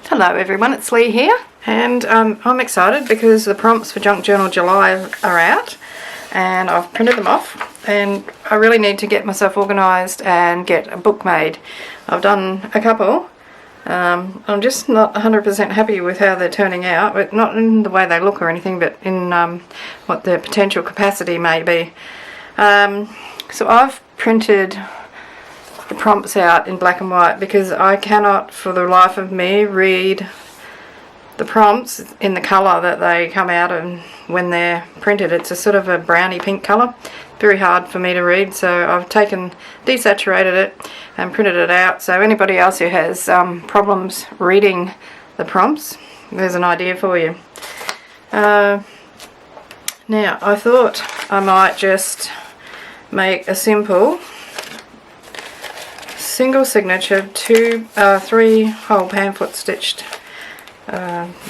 Hello everyone, it's Lee here, and I'm excited because the prompts for Junk Journal July are out and I've printed them off, and I really need to get myself organised and get a book made. I've done a couple. I'm just not 100% happy with how they're turning out, but not in the way they look or anything, but in what their potential capacity may be. So I've printed the prompts out in black and white because I cannot for the life of me read the prompts in the colour that they come out in when they're printed. It's a sort of a browny pink colour, very hard for me to read, so I've desaturated it and printed it out. So anybody else who has problems reading the prompts, there's an idea for you. Now I thought I might just make a simple single signature 3 whole pamphlet stitched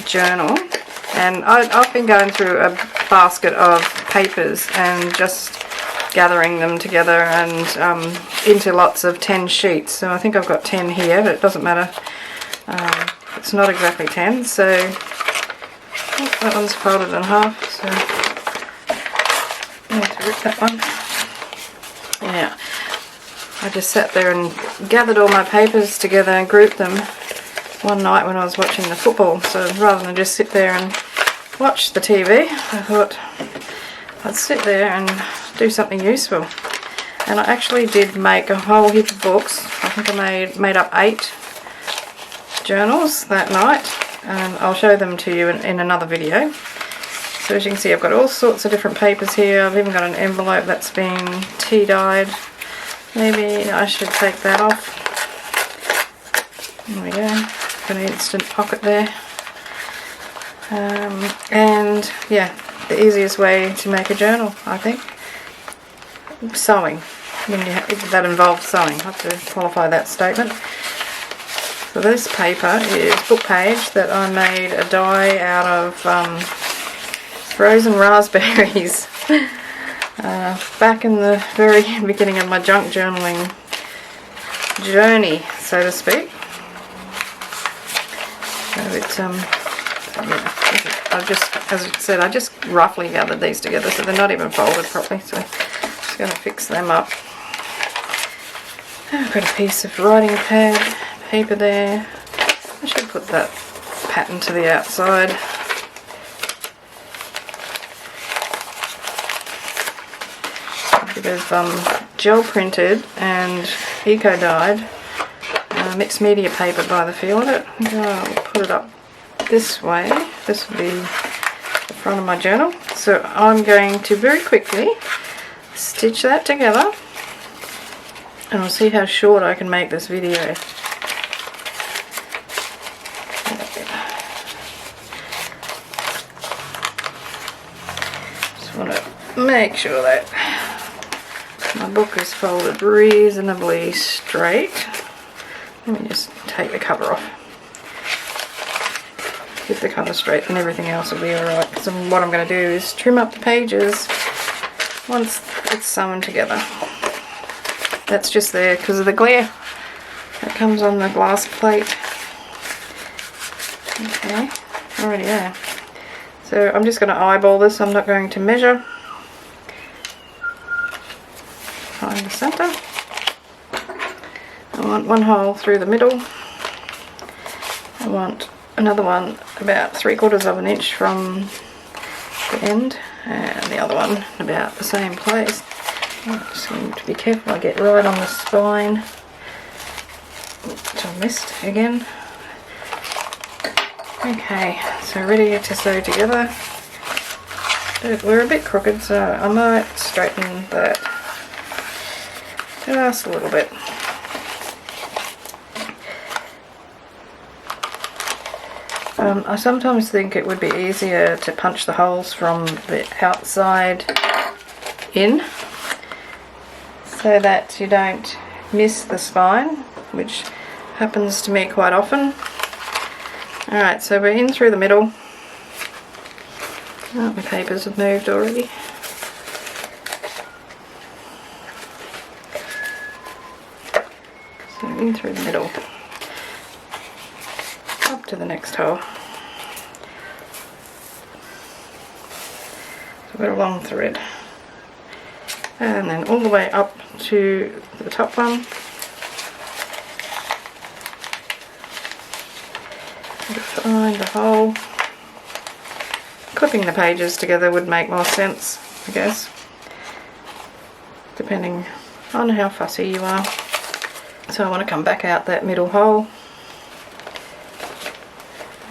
journal, and I've been going through a basket of papers and just gathering them together and into lots of 10 sheets. So I think I've got 10 here, but it doesn't matter. It's not exactly 10, so that one's folded in half, so I need to rip that one. Yeah. I just sat there and gathered all my papers together and grouped them one night when I was watching the football. So rather than just sit there and watch the TV, I thought I'd sit there and do something useful. And I actually did make a whole heap of books. I think I made up 8 journals that night, and I'll show them to you in another video. So as you can see, I've got all sorts of different papers here. I've even got an envelope that's been tea-dyed. Maybe I should take that off. There we go. Got an instant pocket there. And yeah, the easiest way to make a journal, I think. Sewing. That involves sewing. I have to qualify that statement. So this paper is book page that I made a die out of frozen raspberries. Back in the very beginning of my junk journaling journey, so to speak. So it's as I said, I just roughly gathered these together, so they're not even folded properly. So I'm just going to fix them up. I've got a piece of writing pad paper there. I should put that pattern to the outside. Of gel printed and eco dyed mixed media paper by the feel of it. I'll put it up this way. This will be the front of my journal. So I'm going to very quickly stitch that together, and I'll see how short I can make this video. Just want to make sure that my book is folded reasonably straight. Let me just take the cover off. Keep the cover straight and everything else will be alright. So what I'm going to do is trim up the pages once it's sewn together. That's just there because of the glare that comes on the glass plate. Okay, already there. So I'm just going to eyeball this. I'm not going to measure. Find the centre. I want one hole through the middle. I want another one about 3/4 of an inch from the end, and the other one about the same place. I'm just going to be careful I get right on the spine, which I missed again. Okay, so ready to sew together. But we're a bit crooked, so I might straighten that just a little bit. I sometimes think it would be easier to punch the holes from the outside in so that you don't miss the spine, which happens to me quite often. Alright, so we're in through the middle. Oh, my papers have moved already. So in through the middle. to the next hole. So I've got a long thread. And then all the way up to the top one. Find the hole. Clipping the pages together would make more sense, I guess, depending on how fussy you are. So I want to come back out that middle hole.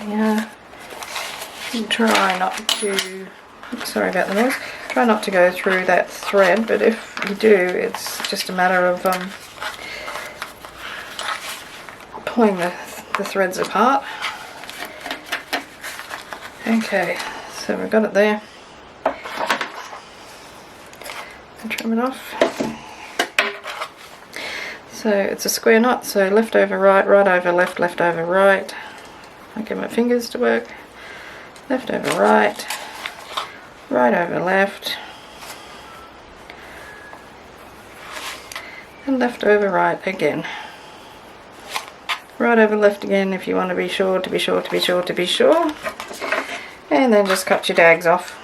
Yeah. And try not to, sorry about the noise, try not to go through that thread, but if you do, it's just a matter of pulling the threads apart. Okay, so we've got it there. I'll trim it off. So it's a square knot, so left over right, right over left, left over right. I get my fingers to work. Left over right, right over left, and left over right again. Right over left again if you want to be sure, to be sure, to be sure, to be sure. And then just cut your dags off.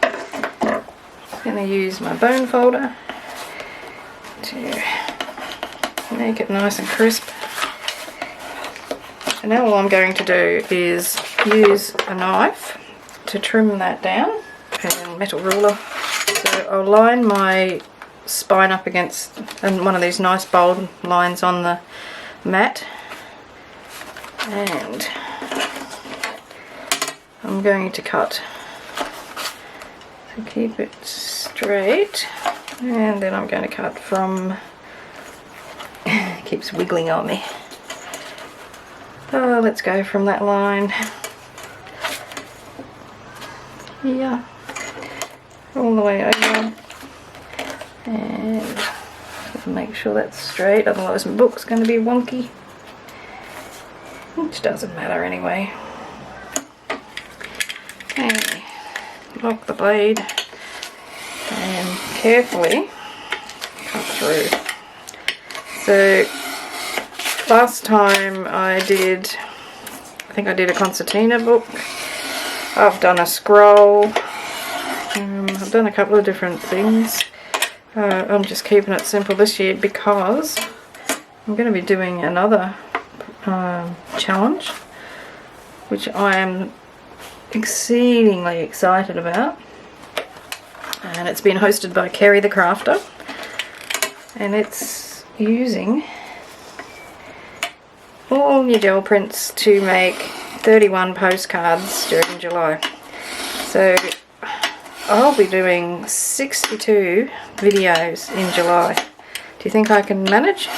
I'm going to use my bone folder to make it nice and crisp. And now all I'm going to do is use a knife to trim that down, and metal ruler. So I'll line my spine up against one of these nice bold lines on the mat, and I'm going to cut to keep it straight, and then I'm going to cut from, it keeps wiggling on me. Oh, let's go from that line here all the way over, and make sure that's straight, otherwise my book's going to be wonky, which doesn't matter anyway. Okay, lock the blade and carefully cut through. So last time I think I did a concertina book. I've done a scroll. I've done a couple of different things. I'm just keeping it simple this year because I'm going to be doing another challenge, which I am exceedingly excited about, and it's been hosted by Kerry the Crafter, and it's using all your gel prints to make 31 postcards during July. So I'll be doing 62 videos in July. Do you think I can manage,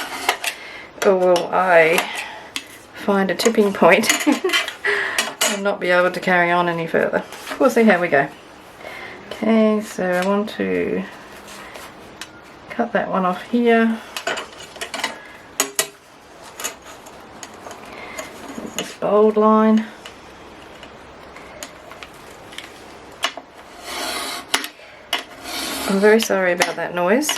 or will I find a tipping point and not be able to carry on any further? We'll see how we go. Okay, so I want to cut that one off here. This bold line. I'm very sorry about that noise.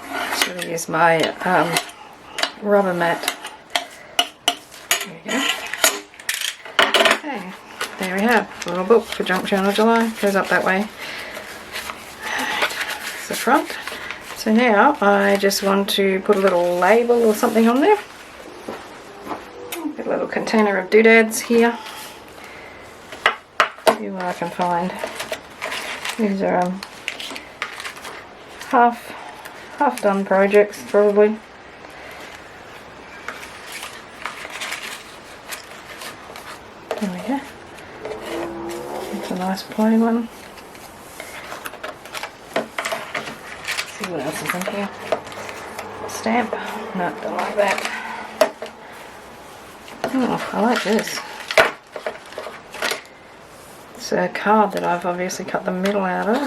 I'm going to use my rubber mat. There we go. Okay, there we have a little book for Junk Journal July. Goes up that way. It's the front. So now I just want to put a little label or something on there. Get a little container of doodads here. See what I can find. These are half done projects probably. There we go. It's a nice plain one. Let's see what else is in here. Stamp. No, don't like that. Oh, I like this. It's a card that I've obviously cut the middle out of.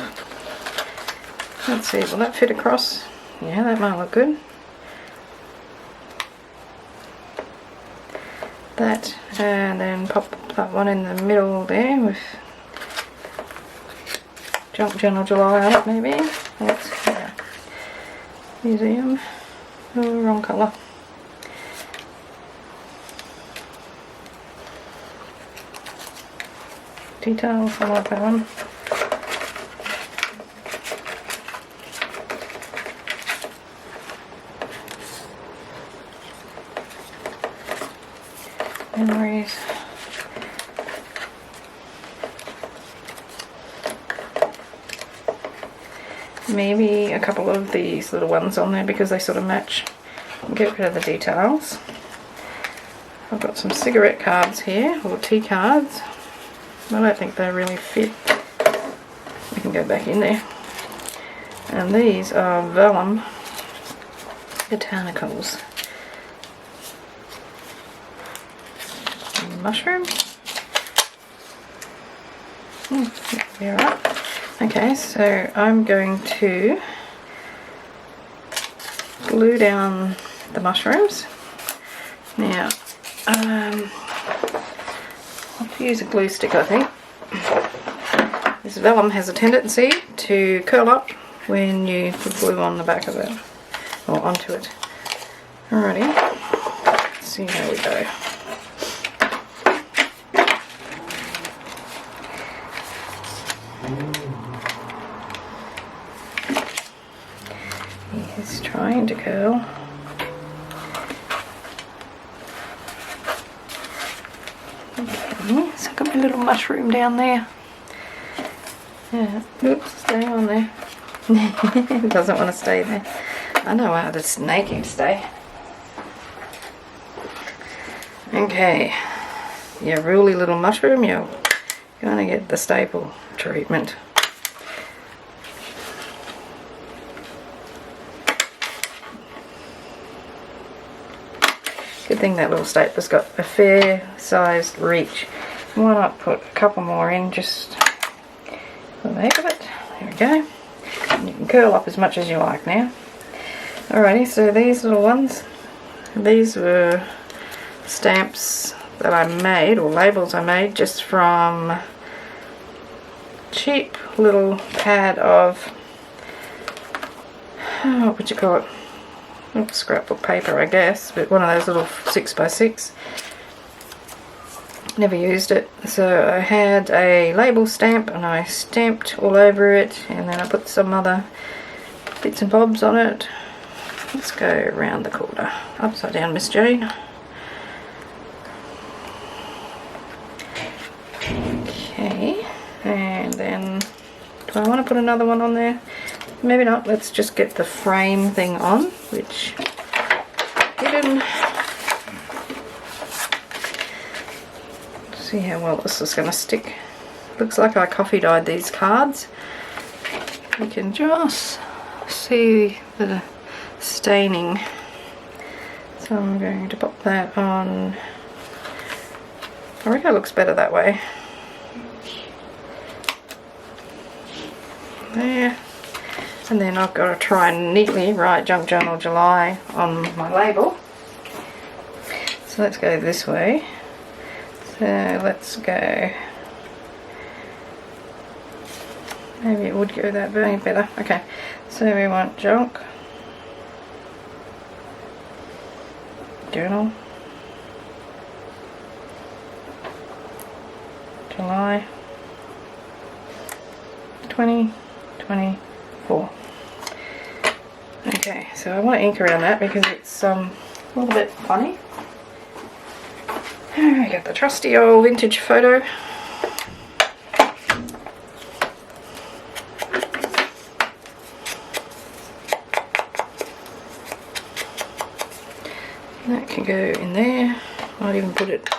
Let's see, will that fit across? Yeah, that might look good. That, and then pop that one in the middle there with Junk Journal July on it maybe. That's museum. Oh, wrong colour. Details, I like that one. Memories. Maybe a couple of these little ones on there because they sort of match. Get rid of the details. I've got some cigarette cards here, or tea cards. I don't think they really fit. We can go back in there. And these are vellum botanicals. Mushroom. Be alright. Okay, so I'm going to glue down the mushrooms. Now, I'll have to use a glue stick, I think. This vellum has a tendency to curl up when you put glue on the back of it, or onto it. Alrighty, let's see how we go. He's trying to curl. Okay, so I've got my little mushroom down there. Yeah, oops, stay on there. It doesn't want to stay there. I know how to make him stay. Okay, your ruly little mushroom, you're going to get the staple treatment. Good thing that little stapler's got a fair sized reach. Why not put a couple more in just for the heck of it? There we go. And you can curl up as much as you like now. Alrighty, so these little ones, these were stamps that I made, or labels I made, just from cheap little pad of, what would you call it? Scrapbook paper, I guess, but one of those little 6x6. Never used it, so I had a label stamp and I stamped all over it, and then I put some other bits and bobs on it. Let's go around the corner. Upside down, Miss Jane. Okay, and then do I want to put another one on there? Maybe not. Let's just get the frame thing on, which hidden. See how well this is going to stick. Looks like I coffee dyed these cards. You can just see the staining. So I'm going to pop that on. I reckon it looks better that way. There. And then I've got to try and neatly write Junk Journal July on my label. So let's go this way. So let's go. Maybe it would go that way better. Okay, so we want Junk Journal July 2024. Okay, so I want to ink around that because it's a little bit funny. I got the trusty old vintage photo. That can go in there. I'll even put it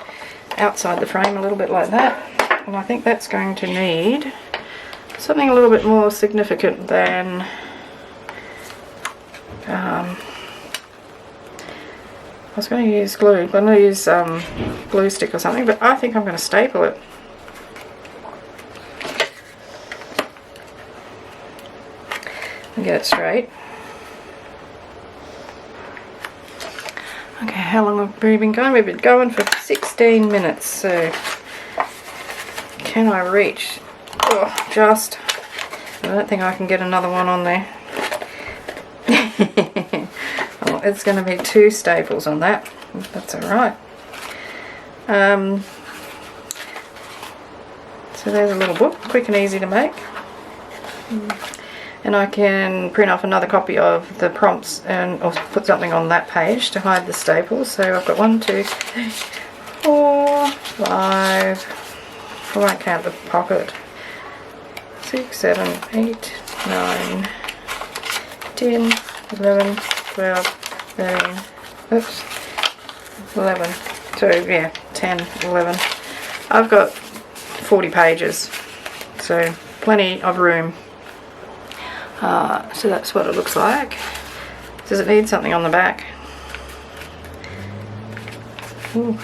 outside the frame a little bit like that. And I think that's going to need something a little bit more significant than I was going to use glue. I'm going to use glue stick or something, but I think I'm going to staple it. And get it straight. Okay, how long have we been going? We've been going for 16 minutes, so can I reach? Oh, just. I don't think I can get another one on there. Oh, it's going to be 2 staples on that. That's alright. So there's a little book, quick and easy to make. And I can print off another copy of the prompts and or put something on that page to hide the staples. So I've got 1, 2, 3, 4, 5, I won't count the pocket, 6, 7, 8, 9, 10, 11, 12, 13, oops, 11, so yeah, 10, 11. I've got 40 pages, so plenty of room. So that's what it looks like. Does it need something on the back? Ooh.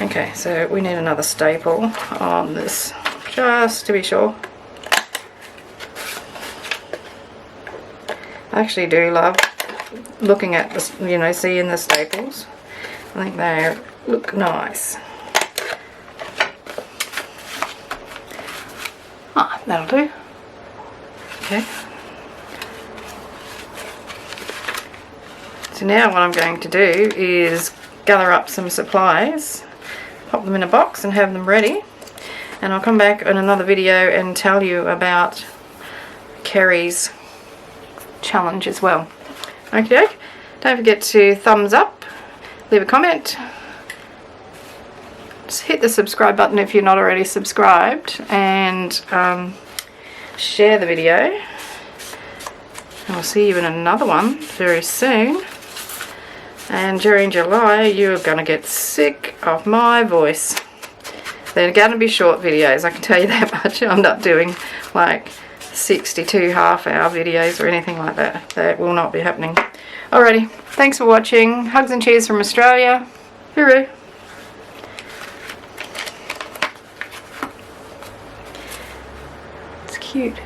Okay, so we need another staple on this, just to be sure. I actually do love looking at this, you know, seeing the staples. I think they look nice. Ah, that'll do. Okay. So now what I'm going to do is gather up some supplies, pop them in a box and have them ready. And I'll come back in another video and tell you about Kerry's challenge as well. Okay, don't forget to thumbs up, leave a comment, just hit the subscribe button if you're not already subscribed, and share the video. And I'll see you in another one very soon. And during July you're gonna get sick of my voice. They're gonna be short videos, I can tell you that much. I'm not doing like 62 half-hour videos or anything like that. That will not be happening. Alrighty, thanks for watching. Hugs and cheers from Australia. Hooroo. It's cute.